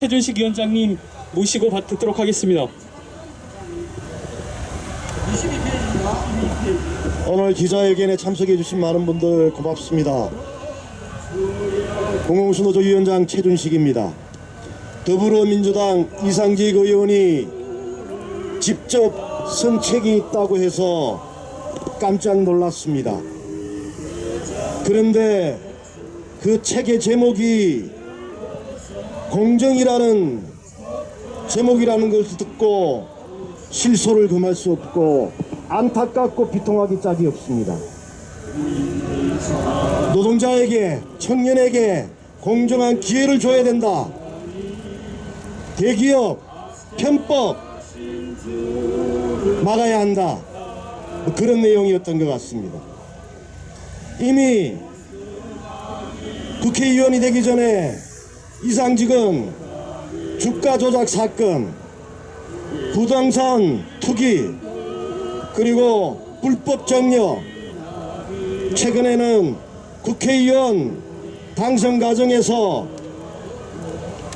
최준식 위원장님 모시고 받도록 하겠습니다. 오늘 기자회견에 참석해 주신 많은 분들 고맙습니다. 공공수노조 위원장 최준식입니다. 더불어민주당 이상직 의원이 직접 쓴 책이 있다고 해서 깜짝 놀랐습니다. 그런데 그 책의 제목이 공정이라는 제목이라는 것을 듣고 실소를 금할 수 없고 안타깝고 비통하기 짝이 없습니다. 노동자에게, 청년에게 공정한 기회를 줘야 된다. 대기업, 편법 막아야 한다. 그런 내용이었던 것 같습니다. 이미 국회의원이 되기 전에 이상직은 주가 조작 사건, 부동산 투기, 그리고 불법 정려, 최근에는 국회의원 당선 과정에서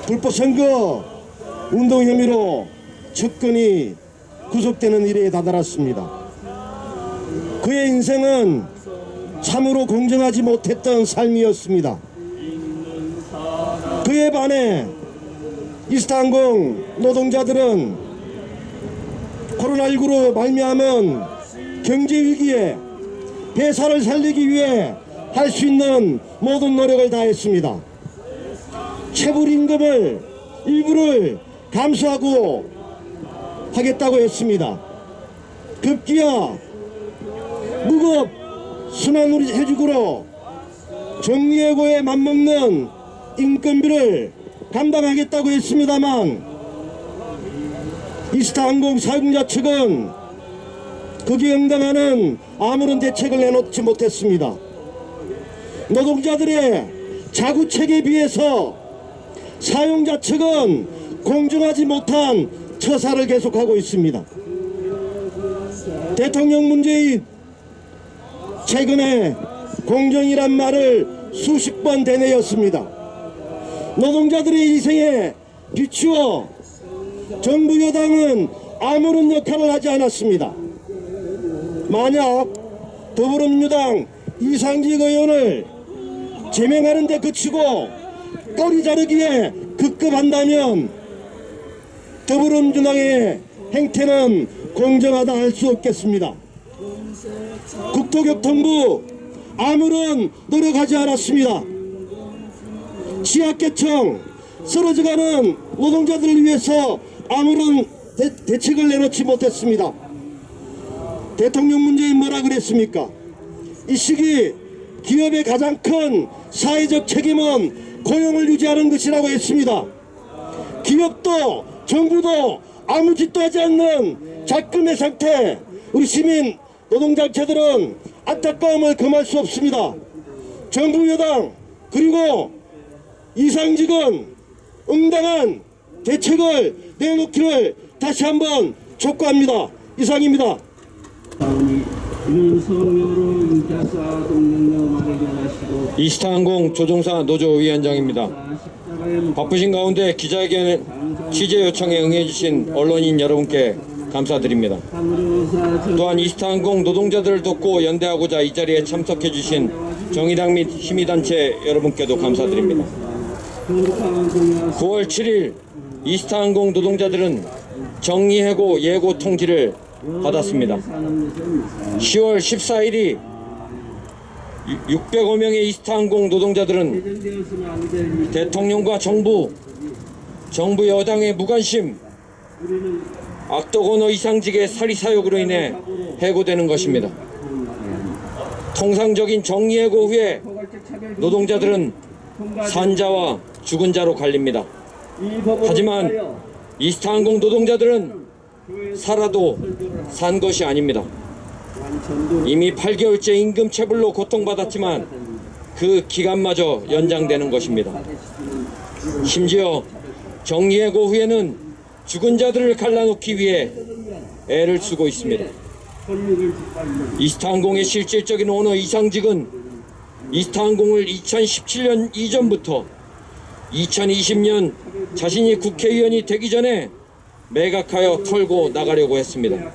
불법 선거 운동 혐의로 측근이 구속되는 일에 다다랐습니다. 그의 인생은 참으로 공정하지 못했던 삶이었습니다. 그에 반해 이스타항공 노동자들은 코로나19로 말미암은 경제위기에 회사를 살리기 위해 할 수 있는 모든 노력을 다했습니다. 체불임금을 일부를 감수하고 하겠다고 했습니다. 급기야 무급 순환해직으로 정리해고에 맞먹는 인건비를 감당하겠다고 했습니다만 이스타항공 사용자 측은 거기에 응당하는 아무런 대책을 내놓지 못했습니다. 노동자들의 자구책에 비해서 사용자 측은 공정하지 못한 처사를 계속하고 있습니다. 대통령 문재인 최근에 공정이란 말을 수십 번 되뇌었습니다. 노동자들의 희생에 비추어 정부 여당은 아무런 역할을 하지 않았습니다. 만약 더불어민주당 이상직 의원을 제명하는 데 그치고 꼬리 자르기에 급급한다면 더불어민주당의 행태는 공정하다 할 수 없겠습니다. 국토교통부 아무런 노력하지 않았습니다. 취약계층 쓰러져가는 노동자들을 위해서 아무런 대책을 내놓지 못했습니다. 대통령 문재인 뭐라 그랬습니까? 이 시기 기업의 가장 큰 사회적 책임은 고용을 유지하는 것이라고 했습니다. 기업도 정부도 아무 짓도 하지 않는 작금의 상태, 우리 시민 노동단체들은 안타까움을 금할 수 없습니다. 정부 여당 그리고 이상직은 응당한 대책을 내놓기를 다시 한번 촉구합니다. 이상입니다. 이스타항공 조종사 노조위원장입니다. 바쁘신 가운데 기자회견 취재 요청에 응해주신 언론인 여러분께 감사드립니다. 또한 이스타항공 노동자들을 돕고 연대하고자 이 자리에 참석해주신 정의당 및 시민단체 여러분께도 감사드립니다. 9월 7일 이스타항공 노동자들은 정리해고 예고 통지를 받았습니다. 10월 14일이 605명의 이스타항공 노동자들은 대통령과 정부 여당의 무관심, 악덕 언어 이상직의 사리사욕으로 인해 해고되는 것입니다. 통상적인 정리해고 후에 노동자들은 산자와 죽은 자로 갈립니다. 하지만 이스타항공 노동자들은 살아도 산 것이 아닙니다. 이미 8개월째 임금 체불로 고통받았지만 그 기간마저 연장되는 것입니다. 심지어 정리해고 후에는 죽은 자들을 갈라놓기 위해 애를 쓰고 있습니다. 이스타항공의 실질적인 오너 이상직은 이스타항공을 2017년 이전부터 2020년 자신이 국회의원이 되기 전에 매각하여 털고 나가려고 했습니다.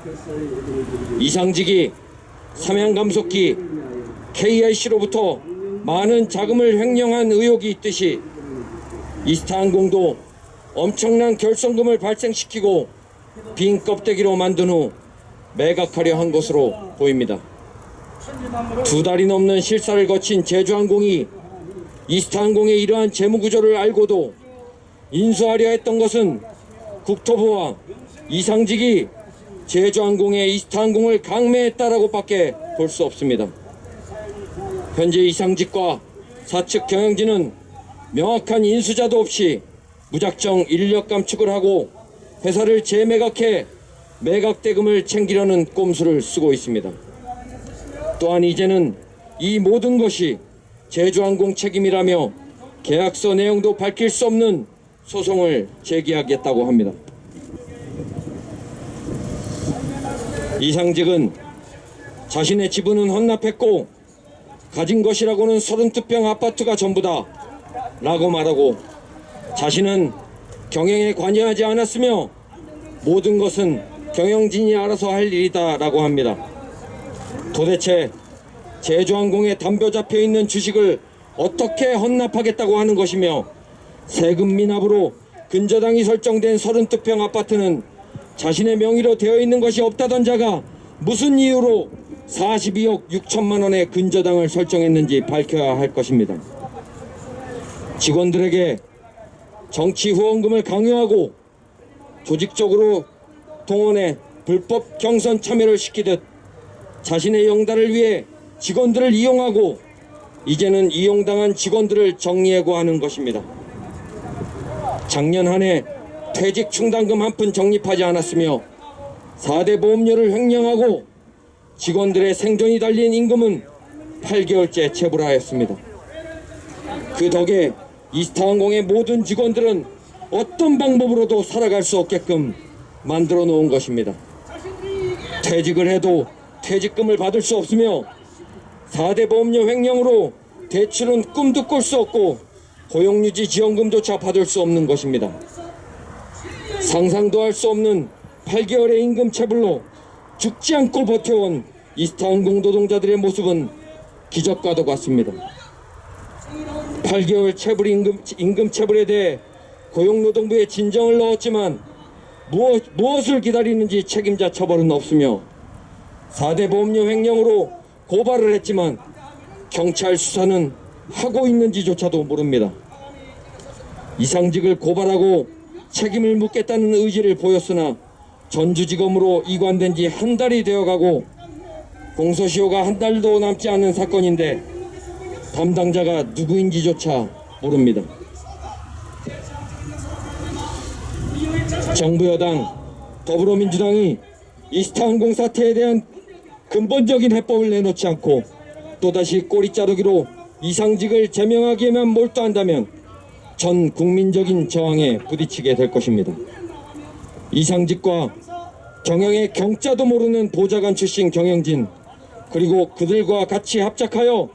이상직이 삼양감속기 KIC로부터 많은 자금을 횡령한 의혹이 있듯이 이스타항공도 엄청난 결손금을 발생시키고 빈 껍데기로 만든 후 매각하려 한 것으로 보입니다. 2달이 넘는 실사를 거친 제주항공이 이스타항공의 이러한 재무구조를 알고도 인수하려 했던 것은 국토부와 이상직이 제주항공의 이스타항공을 강매했다라고 밖에 볼 수 없습니다. 현재 이상직과 사측 경영진은 명확한 인수자도 없이 무작정 인력 감축을 하고 회사를 재매각해 매각대금을 챙기려는 꼼수를 쓰고 있습니다. 또한 이제는 이 모든 것이 제주항공 책임이라며 계약서 내용도 밝힐 수 없는 소송을 제기하겠다고 합니다. 이상직은 자신의 지분은 헌납했고 가진 것이라고는 32평 아파트가 전부다 라고 말하고 자신은 경영에 관여하지 않았으며 모든 것은 경영진이 알아서 할 일이다 라고 합니다. 도대체 제주항공에 담벼 잡혀있는 주식을 어떻게 헌납하겠다고 하는 것이며 세금 미납으로 근저당이 설정된 32평 아파트는 자신의 명의로 되어 있는 것이 없다던 자가 무슨 이유로 42억 6천만 원의 근저당을 설정했는지 밝혀야 할 것입니다. 직원들에게 정치 후원금을 강요하고 조직적으로 동원해 불법 경선 참여를 시키듯 자신의 영달을 위해 직원들을 이용하고 이제는 이용당한 직원들을 정리해고하는 것입니다. 작년 한 해 퇴직 충당금 한 푼 적립하지 않았으며 4대 보험료를 횡령하고 직원들의 생존이 달린 임금은 8개월째 체불하였습니다. 그 덕에 이스타항공의 모든 직원들은 어떤 방법으로도 살아갈 수 없게끔 만들어 놓은 것입니다. 퇴직을 해도 퇴직금을 받을 수 없으며 4대 보험료 횡령으로 대출은 꿈도 꿀 수 없고 고용유지 지원금조차 받을 수 없는 것입니다. 상상도 할 수 없는 8개월의 임금 체불로 죽지 않고 버텨온 이스타항공 노동자들의 모습은 기적과도 같습니다. 8개월 체불 임금 체불에 대해 고용노동부에 진정을 넣었지만 무엇을 기다리는지 책임자 처벌은 없으며 4대 보험료 횡령으로 고발을 했지만 경찰 수사는 하고 있는지조차도 모릅니다. 이상직을 고발하고 책임을 묻겠다는 의지를 보였으나 전주지검으로 이관된 지 한 달이 되어가고 공소시효가 한 달도 남지 않은 사건인데 담당자가 누구인지조차 모릅니다. 정부 여당 더불어민주당이 이스타항공 사태에 대한 근본적인 해법을 내놓지 않고 또다시 꼬리 자르기로 이상직을 제명하기에만 몰두한다면 전 국민적인 저항에 부딪히게 될 것입니다. 이상직과 경영의 경자도 모르는 보좌관 출신 경영진 그리고 그들과 같이 합작하여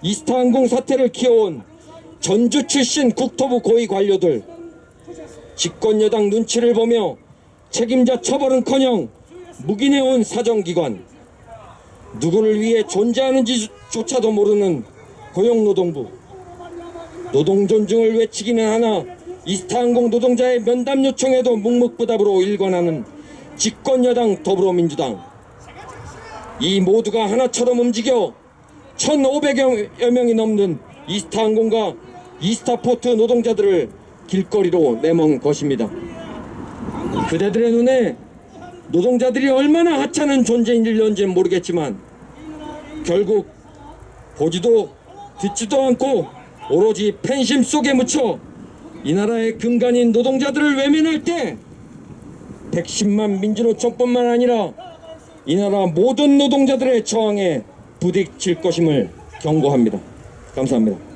이스타항공 사태를 키워온 전주 출신 국토부 고위 관료들 집권여당 눈치를 보며 책임자 처벌은커녕 묵인해온 사정기관 누구를 위해 존재하는지조차도 모르는 고용노동부 노동 존중을 외치기는 하나 이스타항공 노동자의 면담 요청에도 묵묵부답으로 일관하는 집권여당 더불어민주당 이 모두가 하나처럼 움직여 1,500여 명이 넘는 이스타항공과 이스타포트 노동자들을 길거리로 내몬 것입니다. 그대들의 눈에 노동자들이 얼마나 하찮은 존재인지는 모르겠지만 결국 보지도 듣지도 않고 오로지 팬심 속에 묻혀 이 나라의 근간인 노동자들을 외면할 때 110만 민주노총뿐만 아니라 이 나라 모든 노동자들의 저항에 부딪힐 것임을 경고합니다. 감사합니다.